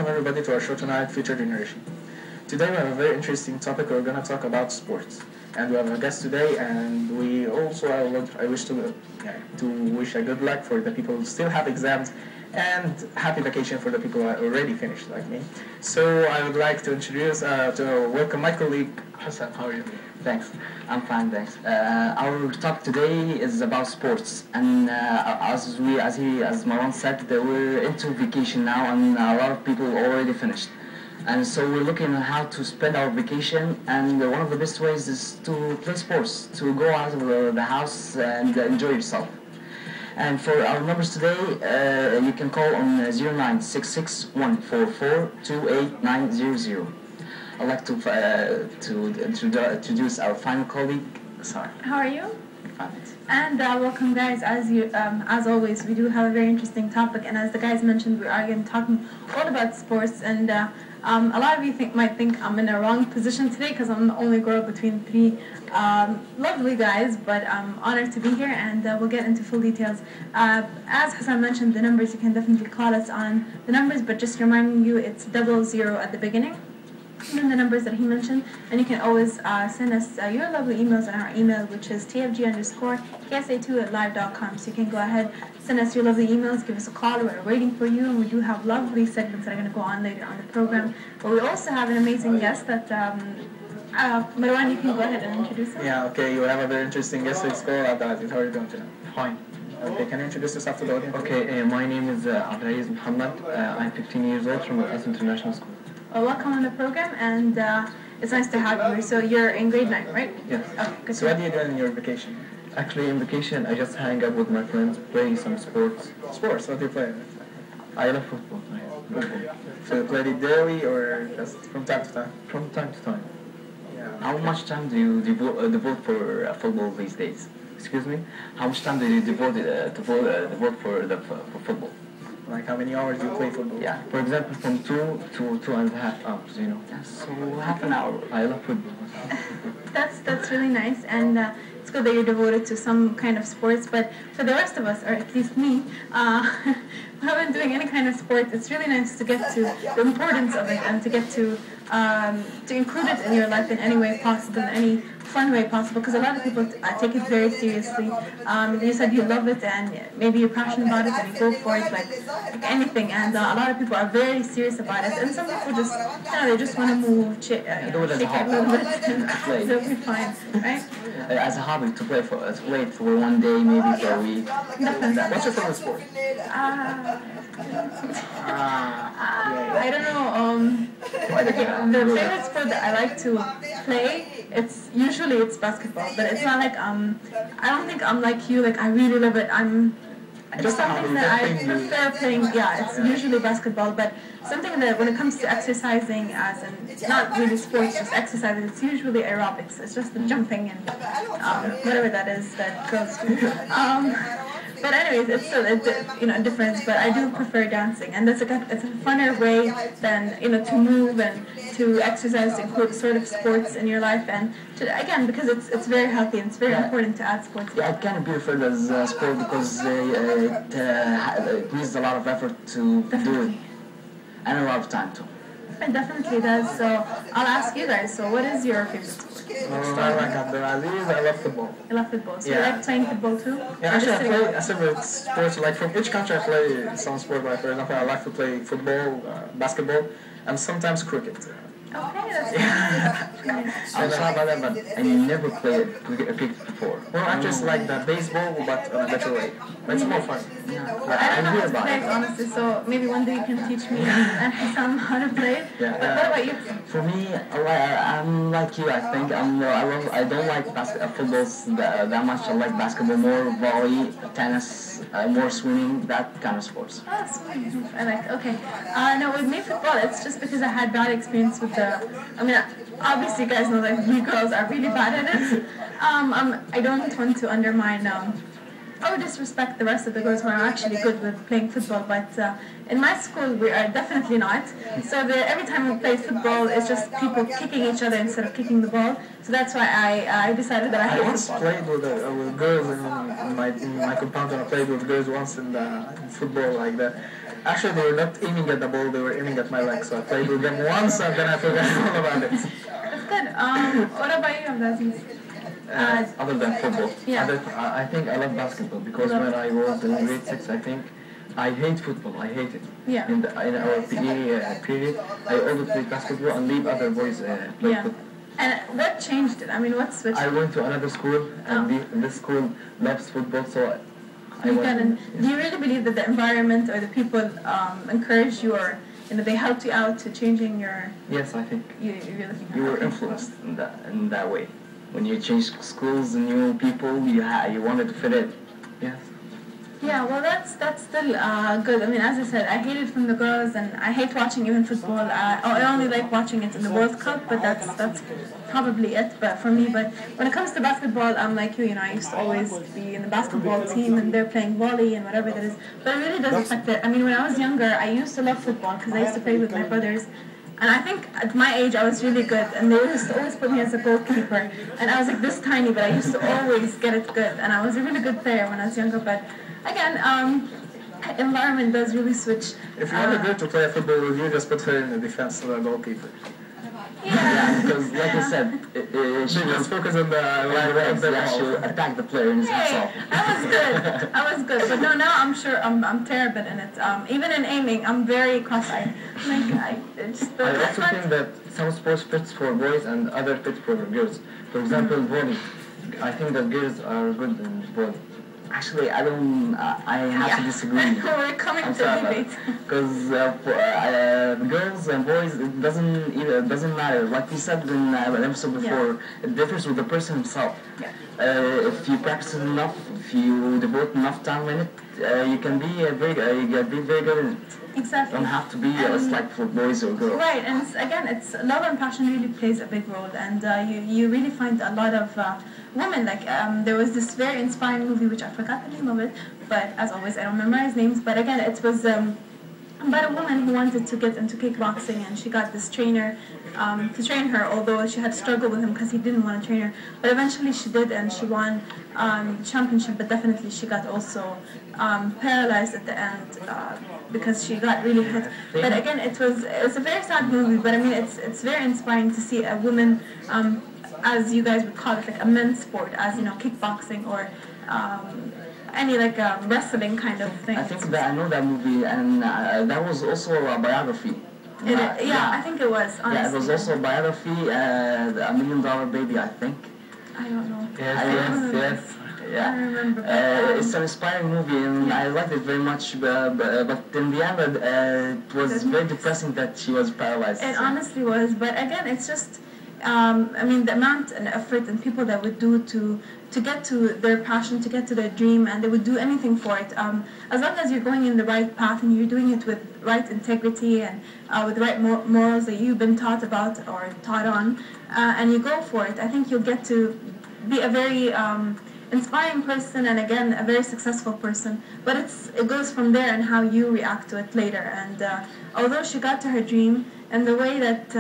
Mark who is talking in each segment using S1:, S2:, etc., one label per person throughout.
S1: welcome everybody to our show tonight, Future Generation. Today we have a very interesting topic. We're going to talk about sports. And we have a guest today, and we also, I wish to wish a good luck for the people who still have exams, and happy vacation for the people who are already finished, like me. So I would like to welcome my colleague, Hassan. How are you?
S2: Thanks. I'm fine, thanks. Our talk today is about sports, and as Marwan said, we're into vacation now, and a lot of people already finished. And so we're looking at how to spend our vacation, and one of the best ways is to play sports, to go out of the house and enjoy yourself. And for our numbers today, you can call on 0966-144-28900. I'd like to introduce our final colleague, Sarah.
S3: How are you?
S2: Fine.
S3: And welcome, guys. As always, we do have a very interesting topic, and as the guys mentioned, we are going to be talking all about sports. And a lot of you might think I'm in a wrong position today because I'm the only girl between three lovely guys, but I'm honored to be here, and we'll get into full details. As Hassan mentioned, the numbers, you can definitely call us on the numbers, but just reminding you, it's 00 at the beginning. And the numbers that he mentioned, and you can always send us your lovely emails on our email, which is tfg_ksa2@live.com. So you can go ahead, send us your lovely emails, give us a call. We're waiting for you, and we do have lovely segments that are going to go on later on the program. But we also have an amazing guest that Marwan, you can go ahead and introduce him.
S1: Yeah, okay, you have a very interesting guest. Let's go Abdulaziz. How are you doing today?
S2: Fine.
S1: Okay, can you introduce yourself to the audience?
S2: Okay, my name is Abdulaziz Muhammad. I'm 15 years old from US International School.
S3: Well, welcome on the program, and it's nice to have you here. So you're in grade 9, right?
S2: Yes.
S3: Okay, good.
S1: So what do you do in your vacation?
S2: Actually, in vacation, I just hang out with my friends, play some sports.
S1: Sports, what do you play?
S2: I love football.
S1: So you play it daily or just from time to time?
S2: From time to time.
S1: Yeah.
S2: How much time do you devote for football these days? Excuse me? How much time do you devote for football?
S1: Like how many hours do you play football?
S2: Yeah, for example, from 2 to 2.5 hours, you know. So half an hour. I love football.
S3: That's really nice, and it's good that you're devoted to some kind of sports. But for the rest of us, or at least me, who haven't doing any kind of sport, it's really nice to get to the importance of it and to get to include it in your life in any way possible, in any fun way possible, because a lot of people take it very seriously. You said you love it and maybe you're passionate about it and you go for it like anything, and a lot of people are very serious about it, and some people just, they just want to move, shake it a little bit, and they'll be fine, right?
S2: As a hobby, to play it for one day, maybe for a week.
S3: Definitely.
S1: What's your favorite sport?
S3: I don't know. The favorite sport that I like to play, usually it's basketball, but it's not like I don't think I'm like you. Like I really love it. Just something that I prefer playing. Yeah, it's usually basketball, but something that when it comes to exercising, as in not really sports, just exercising, it's usually aerobics. It's just the jumping and whatever that is that girls do. But anyways, it's still a difference. But I do prefer dancing, and it's a funner way than to move and to exercise, to include sort of sports in your life, and again because it's very healthy and it's very important to add sports.
S2: Yeah, it can be referred as a sport because it needs a lot of effort to do it, and a lot of time too.
S3: It definitely does. So I'll ask you guys. So what is your favorite sport?
S1: I like Abdulaziz. I love football.
S3: I love football. So you like playing football too?
S1: Yeah, actually I play several sports. Like from each country I play some sport. Like for example, I like to play football, basketball, and sometimes cricket.
S3: Okay, that's
S2: I'm sorry about that, but I never played cricket before.
S1: Well, I just like the baseball, but on a better way. But it's more fun.
S3: I don't know how to play it, honestly, so maybe one day you can teach me and Hassan how to play it.
S1: Yeah.
S3: But what about you?
S2: For me, I'm like you. I think I don't like football that much. I like basketball more, volley, tennis, more swimming, that kind of sports.
S3: Oh, swimming. I like. Okay. No, with me football, it's just because I had bad experience with obviously you guys know that we girls are really bad at it. I don't want to undermine or disrespect the rest of the girls who are actually good with playing football, but in my school we are definitely not. So every time we play football, it's just people kicking each other instead of kicking the ball. So that's why I decided that I hate
S1: once
S3: football.
S1: played with girls in my compound, and I played with girls once in football like that. Actually, they were not aiming at the ball, they were aiming at my leg. So I played with them once and then I forgot all about it.
S3: That's good. What about you, Abdulaziz?
S2: Other than football.
S3: Yeah.
S4: I think I love basketball because when I was in grade 6, I think I hate football. I hate it.
S3: Yeah.
S4: In our PE period, I always played basketball and leave other boys play
S3: Yeah.
S4: football.
S3: And what changed it? I mean, what switched?
S4: I went to another school and this school loves football, so I
S3: You
S4: went.
S3: do you really believe that the environment or the people encouraged you, or they helped you out to changing your?
S4: Yes, I think
S3: You're looking at
S4: you were influenced in that way. When you change schools and new people, you wanted to fit in. Yes.
S3: Yeah, well, that's still good. I mean, as I said, I hate it from the girls, and I hate watching even football. I only like watching it in the World Cup, but that's probably it. But for me, but when it comes to basketball, I'm like you. I used to always be in the basketball team, and they're playing volley and whatever that is. But it really does affect it. I mean, when I was younger, I used to love football because I used to play with my brothers. And I think at my age I was really good, and they used to always put me as a goalkeeper. And I was like this tiny, but I used to always get it good. And I was a really good player when I was younger. But again, environment does really switch.
S1: If you want a girl to play football with you, just put her in the defense of a goalkeeper.
S3: Yeah.
S2: Because like I said, she
S1: Just focus on the
S2: she'll attack the player in himself.
S3: I was good. But no, now I'm sure I'm terrible in it. Even in aiming, I'm very cross-eyed.
S4: I also think that some sports fits for boys and other fits for girls. For example, volley. I think that girls are good in volley.
S2: Actually, I don't. I have to disagree.
S3: We're coming to a debate.
S2: Because for girls and boys, it doesn't matter. Like we said in an episode before, it differs with the person himself.
S3: Yeah.
S2: If you practice it enough, if you devote enough time in it, you can be very good in it.
S3: Exactly.
S2: You don't have to be like for boys or girls.
S3: Right, and it's love and passion really plays a big role, and you really find a lot of women. Like there was this very inspiring movie which I forgot the name of it, but as always I don't memorize names. But again, it was about a woman who wanted to get into kickboxing, and she got this trainer to train her, although she had struggled with him because he didn't want to train her. But eventually she did, and she won championship. But definitely she got also paralyzed at the end because she got really hit. But again, it was a very sad movie. But I mean, it's very inspiring to see a woman, as you guys would call it, like a men's sport, as kickboxing or any like wrestling kind of thing.
S2: I think that I know that movie, and that was also a biography.
S3: I think it was. Honestly.
S2: Yeah, it was also a biography, $1 Million Baby, I think.
S3: I don't know.
S4: Yes.
S2: Yeah.
S3: I remember.
S2: It's an inspiring movie, and I liked it very much. But in the end, it was very depressing that she was paralyzed.
S3: It honestly was, but again, it's just. I mean, the amount and effort and people that would do to get to their passion, to get to their dream, and they would do anything for it. As long as you're going in the right path and you're doing it with right integrity and with the right morals that you've been taught about or taught on, and you go for it, I think you'll get to be a very inspiring person, and again, a very successful person. But it goes from there and how you react to it later. And although she got to her dream, and the way that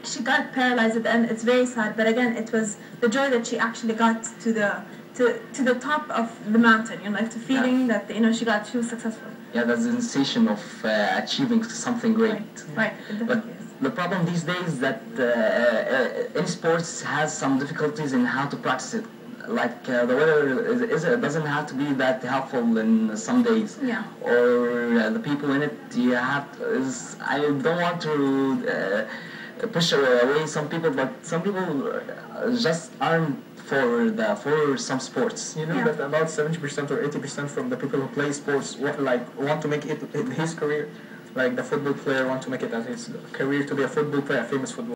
S3: she got paralyzed at the end, it's very sad. But again, it was the joy that she actually got to the top of the mountain. Like the feeling that she was successful.
S2: Yeah, that's the sensation of achieving something great.
S3: Right.
S2: But the problem these days is that any sports has some difficulties in how to practice it. Like the weather it doesn't have to be that helpful in some days.
S3: Yeah.
S2: Or the people in it, I don't want to push away some people, but some people just aren't for some sports.
S1: You know that about 70% or 80% from the people who play sports want to make it his career. Like the football player want to make it as his career to be a football player, a famous football